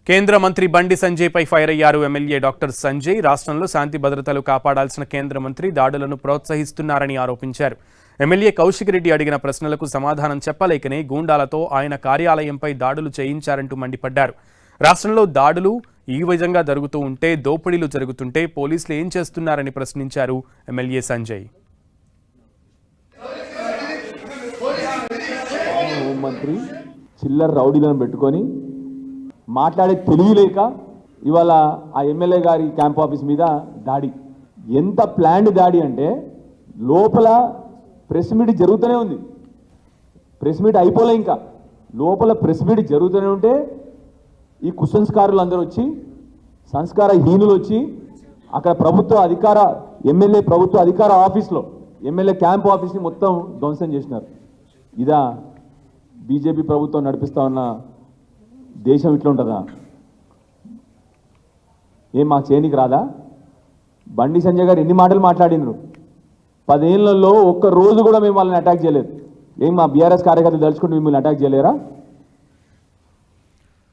కేంద్ర మంత్రి బండి సంజయ్ పై ఫైర్ అయ్యారు ఎమ్మెల్యే డాక్టర్ సంజయ్. రాష్ట్రంలో శాంతి భద్రతలు కాపాడాల్సిన కేంద్ర మంత్రి దాడులను ప్రోత్సహిస్తున్నారని ఆరోపించారు. ఎమ్మెల్యే కౌశిక్ రెడ్డి అడిగిన ప్రశ్నలకు సమాధానం చెప్పలేకనే గూండాలతో ఆయన కార్యాలయంపై దాడులు చేయించారంటూ మండిపడ్డారు. రాష్ట్రంలో దాడులు ఈ విధంగా జరుగుతూ ఉంటే, దోపిడీలు జరుగుతుంటే పోలీసులు ఏం చేస్తున్నారని ప్రశ్నించారు ఎమ్మెల్యే సంజయ్. మంత్రి చిల్లర రౌడీలను పెట్టుకొని మాట్లాడే తెలియలేక ఇవాళ ఆ ఎమ్మెల్యే గారి క్యాంప్ ఆఫీస్ మీద దాడి. ఎంత ప్లాన్డ్ దాడి అంటే లోపల ప్రెస్ మీట్ జరుగుతూనే ఉంది, ప్రెస్ మీట్ అయిపోలే, ఇంకా లోపల ప్రెస్ మీట్ జరుగుతూనే ఉంటే ఈ కుసంస్కారులు అందరూ వచ్చి, సంస్కారహీనులు వచ్చి అక్కడ ఎమ్మెల్యే ప్రభుత్వ అధికార ఆఫీస్లో ఎమ్మెల్యే క్యాంప్ ఆఫీస్ని మొత్తం ధ్వంసం చేసినారు. ఇదా బీజేపీ ప్రభుత్వం నడిపిస్తా ఉన్న దేశం? ఇట్లా ఉంటుందా? ఏం మాకు చేయనికి రాదా? బండి సంజయ్ గారు ఎన్ని మాటలు మాట్లాడినారు? 10 ఏళ్లలో ఒక్క రోజు కూడా మేము వాళ్ళని అటాక్ చేయలేదు. ఏం మా బీఆర్ఎస్ కార్యకర్తలు తలుచుకుంటూ మిమ్మల్ని అటాక్ చేయలేరా?